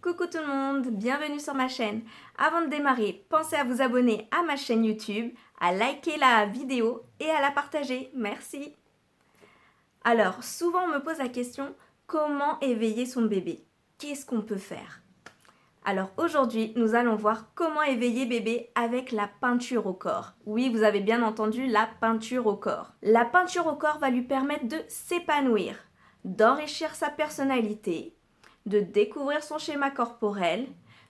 Coucou tout le monde, bienvenue sur ma chaîne. Avant de démarrer, pensez à vous abonner à ma chaîne YouTube, à liker la vidéo et à la partager. Merci. Alors, souvent on me pose la question, comment éveiller son bébé? Qu'est-ce qu'on peut faire? Alors aujourd'hui, nous allons voir comment éveiller bébé avec la peinture au corps. Oui, vous avez bien entendu, la peinture au corps. La peinture au corps va lui permettre de s'épanouir, d'enrichir sa personnalité, de découvrir son schéma corporel,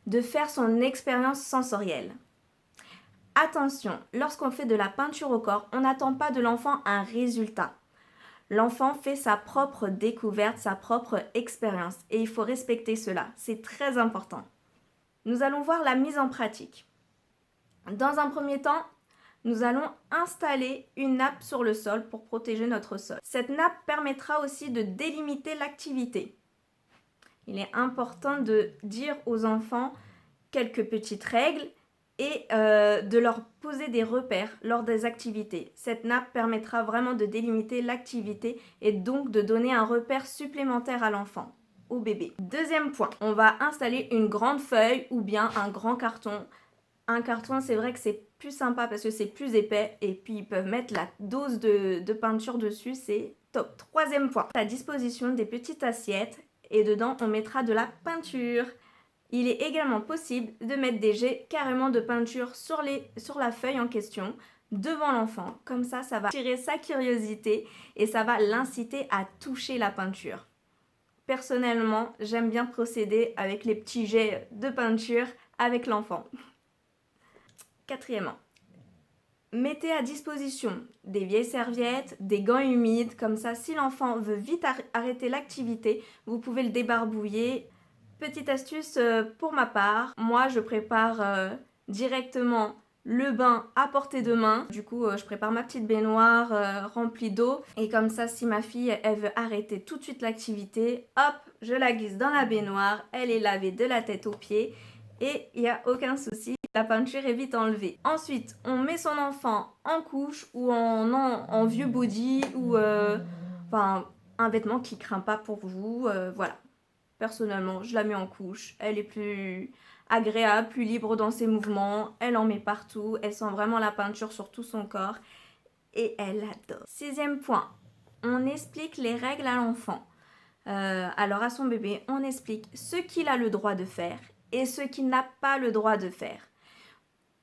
de faire son expérience sensorielle. Attention, lorsqu'on fait de la peinture au corps, on n'attend pas de l'enfant un résultat. L'enfant fait sa propre découverte, sa propre expérience et il faut respecter cela, c'est très important. Nous allons voir la mise en pratique. Dans un premier temps, nous allons installer une nappe sur le sol pour protéger notre sol. Cette nappe permettra aussi de délimiter l'activité. Il est important de dire aux enfants quelques petites règles et de leur poser des repères lors des activités. Cette nappe permettra vraiment de délimiter l'activité et donc de donner un repère supplémentaire à l'enfant, au bébé. Deuxième point, on va installer une grande feuille ou bien un grand carton. Un carton, c'est vrai que c'est plus sympa parce que c'est plus épais et puis ils peuvent mettre la dose de peinture dessus, c'est top. Troisième point, à disposition des petites assiettes et dedans on mettra de la peinture. Il est également possible de mettre des jets carrément de peinture sur la feuille en question devant l'enfant. Comme ça va attirer sa curiosité et ça va l'inciter à toucher la peinture. Personnellement, j'aime bien procéder avec les petits jets de peinture avec l'enfant. Quatrièmement, mettez à disposition des vieilles serviettes, des gants humides, comme ça si l'enfant veut vite arrêter l'activité, vous pouvez le débarbouiller. Petite astuce pour ma part, moi je prépare directement le bain à portée de main. Du coup, je prépare ma petite baignoire remplie d'eau. Et comme ça, si ma fille, elle veut arrêter tout de suite l'activité, hop, je la glisse dans la baignoire. Elle est lavée de la tête aux pieds et il n'y a aucun souci. La peinture est vite enlevée. Ensuite, on met son enfant en couche ou en vieux body ou un vêtement qui ne craint pas pour vous. Voilà. Personnellement, je la mets en couche. Elle est plus agréable, plus libre dans ses mouvements. Elle en met partout. Elle sent vraiment la peinture sur tout son corps. Et elle adore. Sixième point, on explique les règles à l'enfant. Alors à son bébé, on explique ce qu'il a le droit de faire et ce qu'il n'a pas le droit de faire.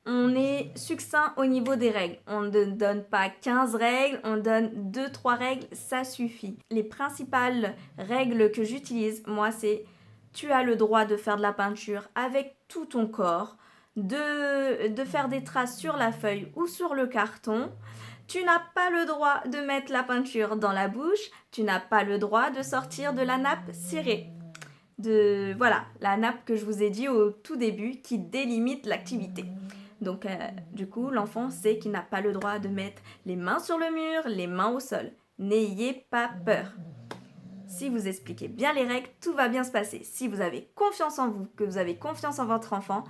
On est succinct au niveau des règles. On ne donne pas 15 règles, on donne 2-3 règles, ça suffit. Les principales règles que j'utilise, moi, c'est tu as le droit de faire de la peinture avec tout ton corps, de faire des traces sur la feuille ou sur le carton. Tu n'as pas le droit de mettre la peinture dans la bouche, tu n'as pas le droit de sortir de la nappe cirée. Voilà, la nappe que je vous ai dit au tout début qui délimite l'activité. Donc, du coup, l'enfant sait qu'il n'a pas le droit de mettre les mains sur le mur, les mains au sol. N'ayez pas peur. Si vous expliquez bien les règles, tout va bien se passer. Si vous avez confiance en vous, que vous avez confiance en votre enfant,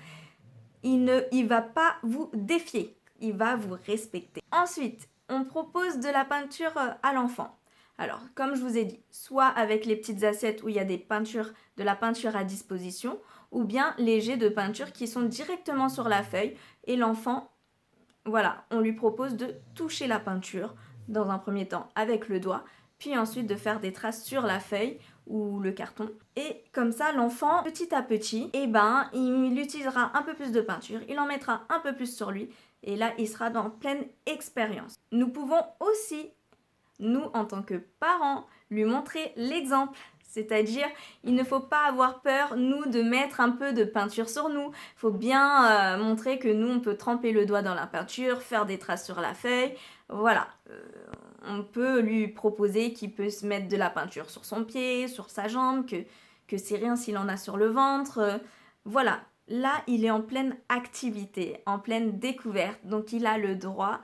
il ne va pas vous défier. Il va vous respecter. Ensuite, on propose de la peinture à l'enfant. Alors, comme je vous ai dit, soit avec les petites assiettes où il y a de la peinture à disposition, ou bien les jets de peinture qui sont directement sur la feuille et l'enfant, voilà, on lui propose de toucher la peinture dans un premier temps avec le doigt, puis ensuite de faire des traces sur la feuille ou le carton. Et comme ça, l'enfant, petit à petit, il utilisera un peu plus de peinture, il en mettra un peu plus sur lui et là, il sera dans pleine expérience. Nous pouvons aussi, nous, en tant que parents, lui montrer l'exemple. C'est-à-dire, il ne faut pas avoir peur, nous, de mettre un peu de peinture sur nous. Il faut bien montrer que nous, on peut tremper le doigt dans la peinture, faire des traces sur la feuille. Voilà, on peut lui proposer qu'il peut se mettre de la peinture sur son pied, sur sa jambe, que c'est rien s'il en a sur le ventre. Voilà, là, il est en pleine activité, en pleine découverte. Donc, il a le droit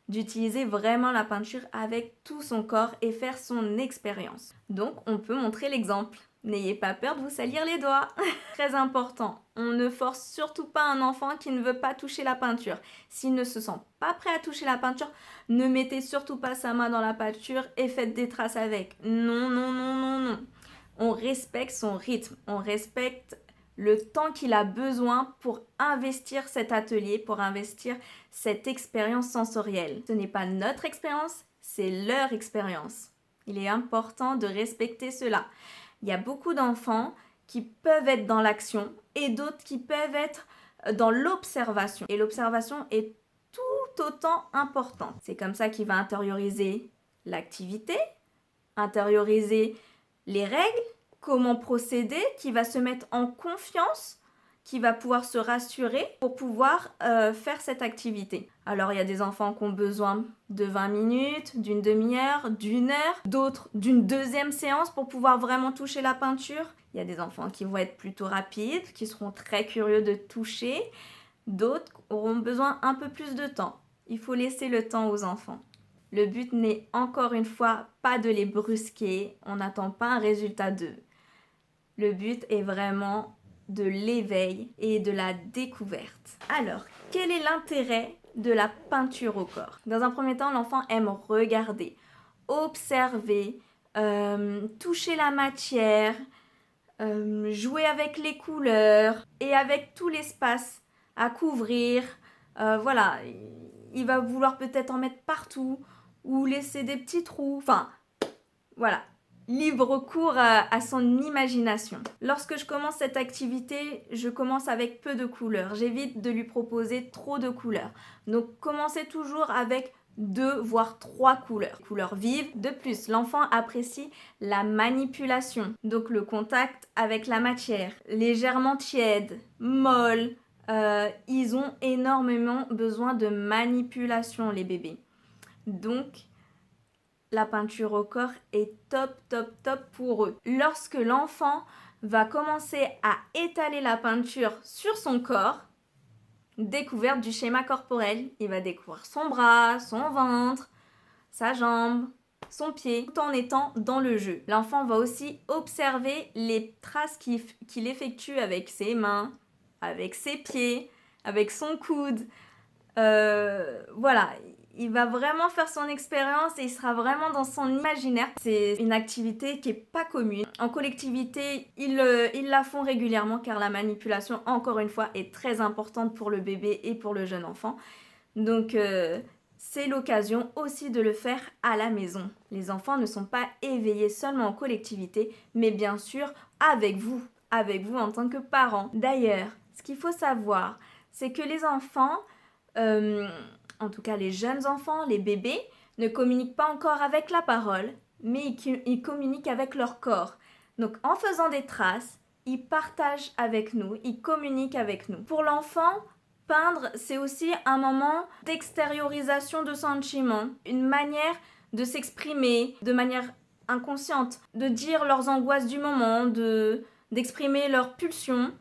d'utiliser vraiment la peinture avec tout son corps et faire son expérience. Donc, on peut montrer l'exemple. N'ayez pas peur de vous salir les doigts. Très important, on ne force surtout pas un enfant qui ne veut pas toucher la peinture. S'il ne se sent pas prêt à toucher la peinture, ne mettez surtout pas sa main dans la peinture et faites des traces avec. Non, non, non, non, non. On respecte son rythme, on respecte le temps qu'il a besoin pour investir cet atelier, pour investir cette expérience sensorielle. Ce n'est pas notre expérience, c'est leur expérience. Il est important de respecter cela. Il y a beaucoup d'enfants qui peuvent être dans l'action et d'autres qui peuvent être dans l'observation. Et l'observation est tout autant importante. C'est comme ça qu'il va intérioriser l'activité, intérioriser les règles, comment procéder, qui va se mettre en confiance, qui va pouvoir se rassurer pour pouvoir faire cette activité. Alors il y a des enfants qui ont besoin de 20 minutes, d'une demi-heure, d'une heure, d'autres d'une deuxième séance pour pouvoir vraiment toucher la peinture. Il y a des enfants qui vont être plutôt rapides, qui seront très curieux de toucher. D'autres auront besoin un peu plus de temps. Il faut laisser le temps aux enfants. Le but n'est encore une fois pas de les brusquer, on n'attend pas un résultat d'eux. Le but est vraiment de l'éveil et de la découverte. Alors, quel est l'intérêt de la peinture au corps? Dans un premier temps, l'enfant aime regarder, observer, toucher la matière, jouer avec les couleurs et avec tout l'espace à couvrir. Voilà, il va vouloir peut-être en mettre partout ou laisser des petits trous. Enfin, voilà. Libre cours à son imagination. Lorsque je commence cette activité, je commence avec peu de couleurs. J'évite de lui proposer trop de couleurs. Donc, commencez toujours avec 2 voire 3 couleurs. Couleurs vives. De plus, l'enfant apprécie la manipulation. Donc, le contact avec la matière. Légèrement tiède, molle. Ils ont énormément besoin de manipulation, les bébés. Donc, la peinture au corps est top pour eux. Lorsque l'enfant va commencer à étaler la peinture sur son corps, découverte du schéma corporel, il va découvrir son bras, son ventre, sa jambe, son pied, tout en étant dans le jeu. L'enfant va aussi observer les traces qu'il effectue avec ses mains, avec ses pieds, avec son coude. Voilà, il va vraiment faire son expérience et il sera vraiment dans son imaginaire. C'est une activité qui n'est pas commune. En collectivité, ils la font régulièrement car la manipulation, encore une fois, est très importante pour le bébé et pour le jeune enfant. Donc, c'est l'occasion aussi de le faire à la maison. Les enfants ne sont pas éveillés seulement en collectivité, mais bien sûr avec vous en tant que parents. D'ailleurs, ce qu'il faut savoir, c'est que les enfants... en tout cas les jeunes enfants, les bébés, ne communiquent pas encore avec la parole, mais ils communiquent avec leur corps. Donc en faisant des traces, ils partagent avec nous, ils communiquent avec nous. Pour l'enfant, peindre, c'est aussi un moment d'extériorisation de sentiments, une manière de s'exprimer de manière inconsciente, de dire leurs angoisses du moment, d'exprimer leurs pulsions,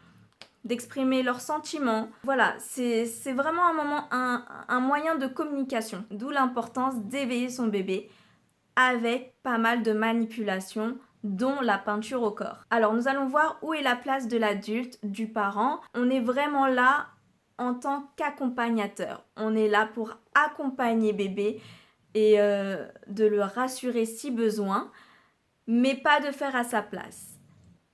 d'exprimer leurs sentiments. Voilà, c'est vraiment un moment, un moyen de communication. D'où l'importance d'éveiller son bébé avec pas mal de manipulations, dont la peinture au corps. Alors, nous allons voir où est la place de l'adulte, du parent. On est vraiment là en tant qu'accompagnateur. On est là pour accompagner bébé et de le rassurer si besoin, mais pas de faire à sa place.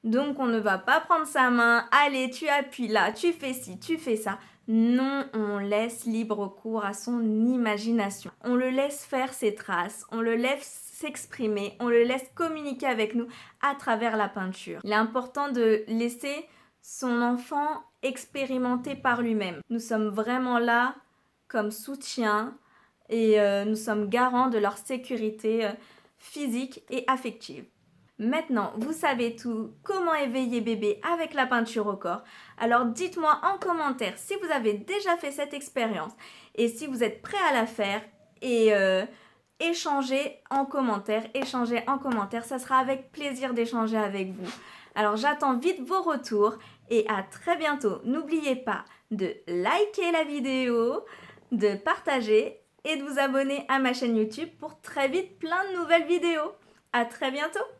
Donc, on ne va pas prendre sa main, allez, tu appuies là, tu fais ci, tu fais ça. Non, on laisse libre cours à son imagination. On le laisse faire ses traces, on le laisse s'exprimer, on le laisse communiquer avec nous à travers la peinture. Il est important de laisser son enfant expérimenter par lui-même. Nous sommes vraiment là comme soutien et nous sommes garants de leur sécurité physique et affective. Maintenant, vous savez tout, comment éveiller bébé avec la peinture au corps. Alors dites-moi en commentaire si vous avez déjà fait cette expérience et si vous êtes prêt à la faire et échangez en commentaire, ça sera avec plaisir d'échanger avec vous. Alors j'attends vite vos retours et à très bientôt. N'oubliez pas de liker la vidéo, de partager et de vous abonner à ma chaîne YouTube pour très vite plein de nouvelles vidéos. À très bientôt!